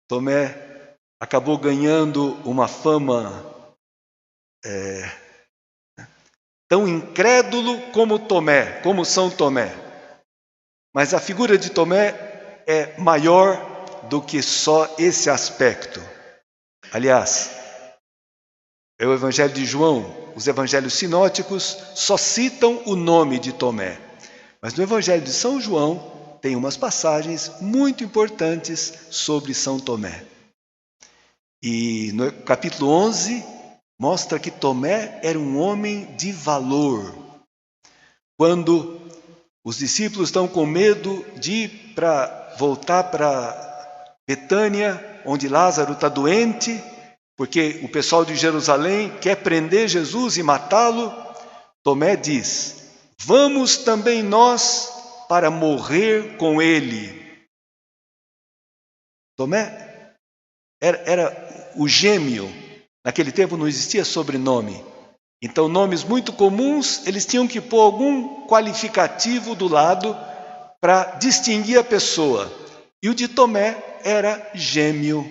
Tomé acabou ganhando uma fama tão incrédulo como Tomé, como São Tomé. Mas a figura de Tomé é maior do que só esse aspecto. Aliás, é o Evangelho de João, os evangelhos sinóticos só citam o nome de Tomé. Mas no Evangelho de São João tem umas passagens muito importantes sobre São Tomé. E no capítulo 11 mostra que Tomé era um homem de valor. Quando os discípulos estão com medo de voltar para Betânia, onde Lázaro está doente, porque o pessoal de Jerusalém quer prender Jesus e matá-lo, Tomé diz: vamos também nós para morrer com ele. Tomé era o gêmeo. Naquele tempo não existia sobrenome. Então, nomes muito comuns, eles tinham que pôr algum qualificativo do lado para distinguir a pessoa. E o de Tomé era gêmeo.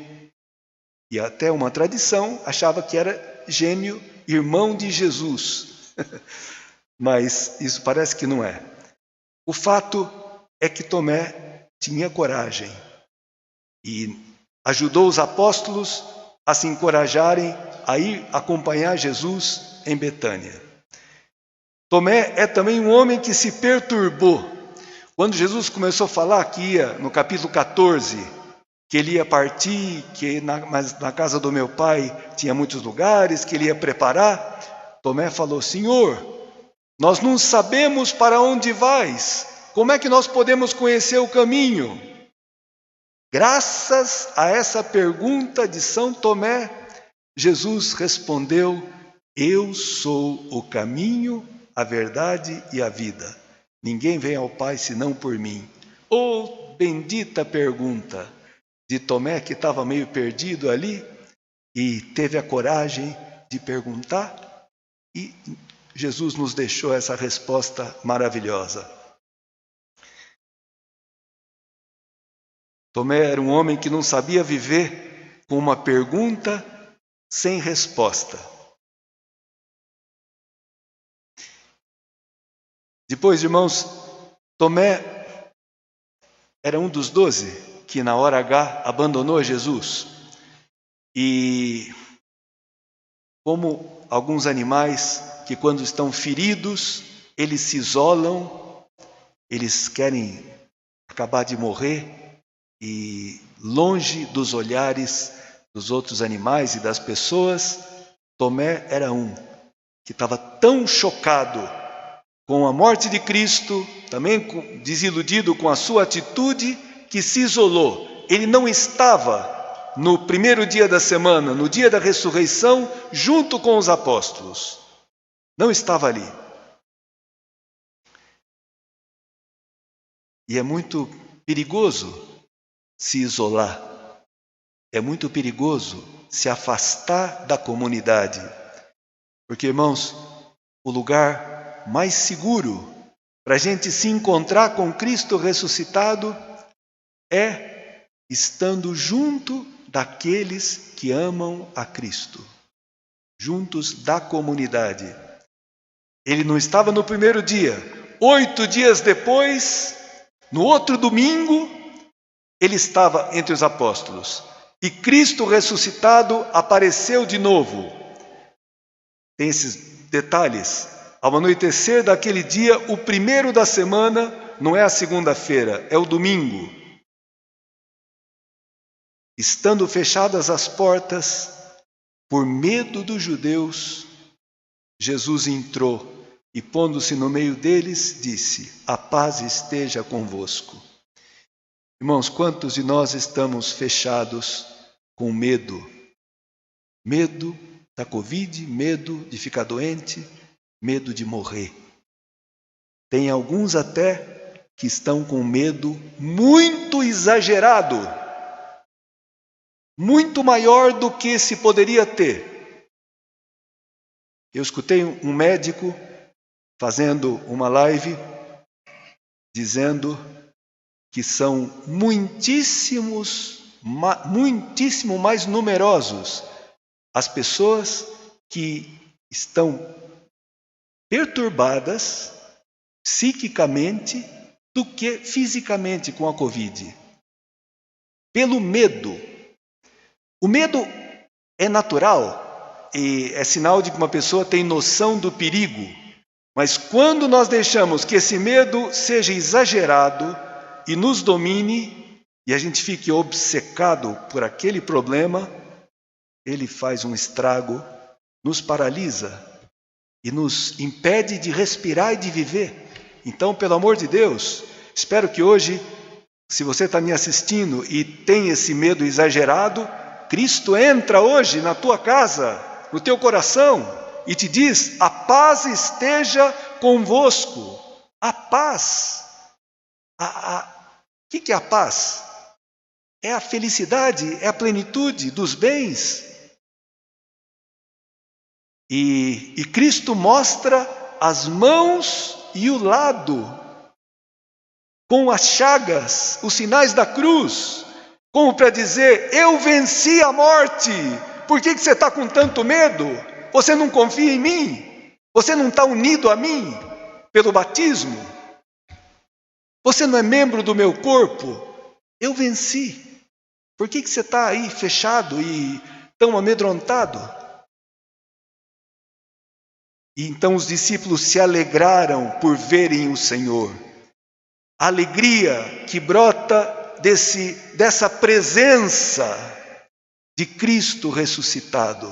E até uma tradição achava que era gêmeo, irmão de Jesus. Mas isso parece que não é. O fato é que Tomé tinha coragem e ajudou os apóstolos a se encorajarem a ir acompanhar Jesus em Betânia. Tomé é também um homem que se perturbou. Quando Jesus começou a falar que ia, no capítulo 14, que ele ia partir, mas na casa do meu pai tinha muitos lugares, que ele ia preparar, Tomé falou: Senhor, nós não sabemos para onde vais, como é que nós podemos conhecer o caminho? Graças a essa pergunta de São Tomé, Jesus respondeu: eu sou o caminho, a verdade e a vida. Ninguém vem ao Pai senão por mim. Oh, bendita pergunta de Tomé, que estava meio perdido ali e teve a coragem de perguntar, e Jesus nos deixou essa resposta maravilhosa. Tomé era um homem que não sabia viver com uma pergunta sem resposta. Depois, irmãos, Tomé era um dos 12 que na hora H abandonou Jesus. E como alguns animais que quando estão feridos, eles se isolam, eles querem acabar de morrer e longe dos olhares dos outros animais e das pessoas, Tomé era um que estava tão chocado com a morte de Cristo, também desiludido com a sua atitude, que se isolou. Ele não estava no primeiro dia da semana, no dia da ressurreição, junto com os apóstolos. Não estava ali. E é muito perigoso se isolar. É muito perigoso se afastar da comunidade. Porque, irmãos, o lugar mais seguro para a gente se encontrar com Cristo ressuscitado é estando junto daqueles que amam a Cristo, juntos da comunidade. Ele não estava no primeiro dia. 8 dias depois, no outro domingo, ele estava entre os apóstolos. E Cristo ressuscitado apareceu de novo. Tem esses detalhes. Ao anoitecer daquele dia, o primeiro da semana, não é a segunda-feira, é o domingo. Estando fechadas as portas, por medo dos judeus, Jesus entrou e, pondo-se no meio deles, disse: a paz esteja convosco. Irmãos, quantos de nós estamos fechados com medo? Medo da Covid, medo de ficar doente, medo de morrer. Tem alguns até que estão com medo muito exagerado, muito maior do que se poderia ter. Eu escutei um médico fazendo uma live dizendo que são muitíssimos muitíssimo mais numerosos as pessoas que estão perturbadas psiquicamente do que fisicamente com a Covid. Pelo medo. O medo é natural e é sinal de que uma pessoa tem noção do perigo. Mas quando nós deixamos que esse medo seja exagerado e nos domine, e a gente fique obcecado por aquele problema, ele faz um estrago, nos paralisa e nos impede de respirar e de viver. Então, pelo amor de Deus, espero que hoje, se você está me assistindo e tem esse medo exagerado, Cristo entra hoje na tua casa, no teu coração, e te diz: a paz esteja convosco. A paz. O que é a paz? É a felicidade, é a plenitude dos bens. E Cristo mostra as mãos e o lado, com as chagas, os sinais da cruz, como para dizer: eu venci a morte. Por que você está com tanto medo? Você não confia em mim? Você não está unido a mim pelo batismo? Você não é membro do meu corpo? Eu venci. Por que você está aí fechado e tão amedrontado? E então os discípulos se alegraram por verem o Senhor. A alegria que brota dessa presença de Cristo ressuscitado.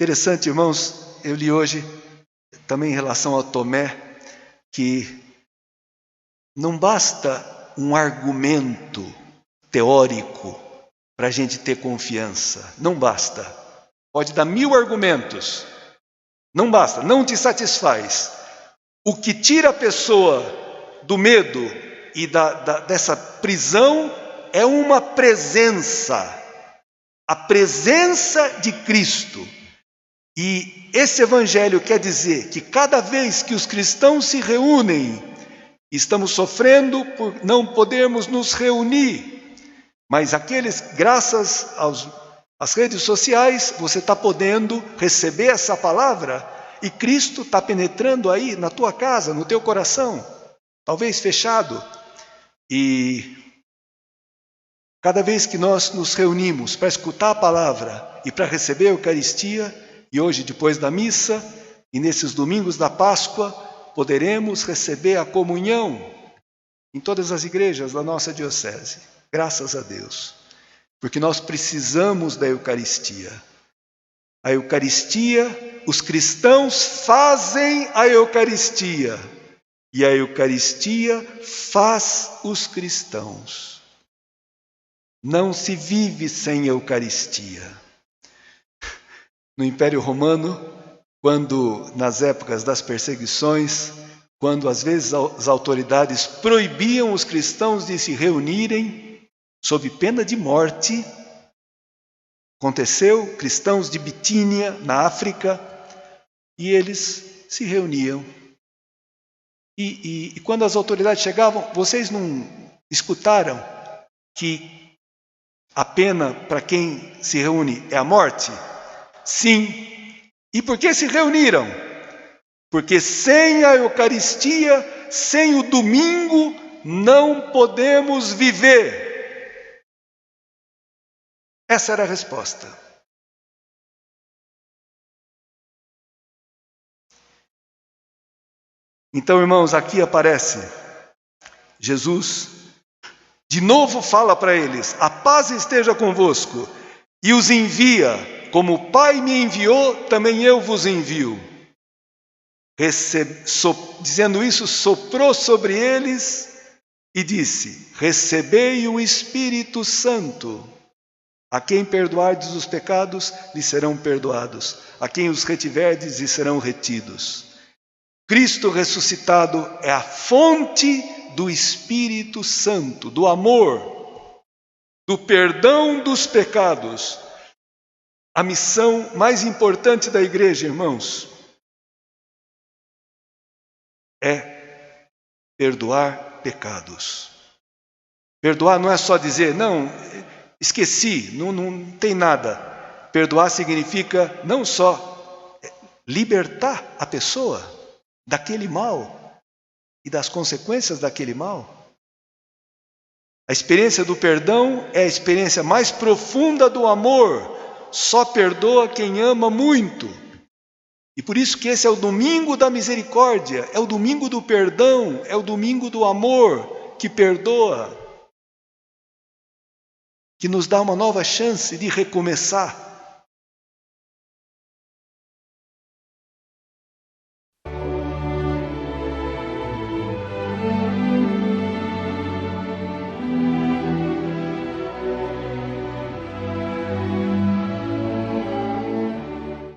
Interessante, irmãos, eu li hoje também em relação a Tomé, que não basta um argumento teórico para a gente ter confiança. Não basta. Pode dar 1000 argumentos. Não basta, não te satisfaz. O que tira a pessoa do medo e dessa prisão é uma presença. A presença de Cristo. E esse evangelho quer dizer que cada vez que os cristãos se reúnem, estamos sofrendo por não podermos nos reunir. Mas aqueles, graças às redes sociais, você está podendo receber essa palavra e Cristo está penetrando aí na tua casa, no teu coração, talvez fechado. E cada vez que nós nos reunimos para escutar a palavra e para receber a Eucaristia, e hoje depois da missa, e nesses domingos da Páscoa, poderemos receber a comunhão em todas as igrejas da nossa diocese. Graças a Deus. Porque nós precisamos da Eucaristia. A Eucaristia, os cristãos fazem a Eucaristia. E a Eucaristia faz os cristãos. Não se vive sem Eucaristia. No Império Romano, quando nas épocas das perseguições, quando às vezes as autoridades proibiam os cristãos de se reunirem, sob pena de morte, aconteceu, cristãos de Bitínia, na África, e eles se reuniam. E quando as autoridades chegavam, vocês não escutaram que a pena para quem se reúne é a morte? Sim. E por que se reuniram? Porque sem a Eucaristia, sem o domingo, não podemos viver. Essa era a resposta. Então, irmãos, aqui aparece Jesus, de novo fala para eles: a paz esteja convosco, e os envia, como o Pai me enviou, também eu vos envio. Dizendo isso, soprou sobre eles e disse: recebei o Espírito Santo. A quem perdoardes os pecados, lhes serão perdoados. A quem os retiverdes, lhes serão retidos. Cristo ressuscitado é a fonte do Espírito Santo, do amor, do perdão dos pecados. A missão mais importante da igreja, irmãos, é perdoar pecados. Perdoar não é só dizer: não, esqueci, não tem nada. Perdoar significa não só libertar a pessoa daquele mal e das consequências daquele mal. A experiência do perdão é a experiência mais profunda do amor. Só perdoa quem ama muito. E por isso que esse é o domingo da misericórdia, é o domingo do perdão, é o domingo do amor que perdoa, que nos dá uma nova chance de recomeçar.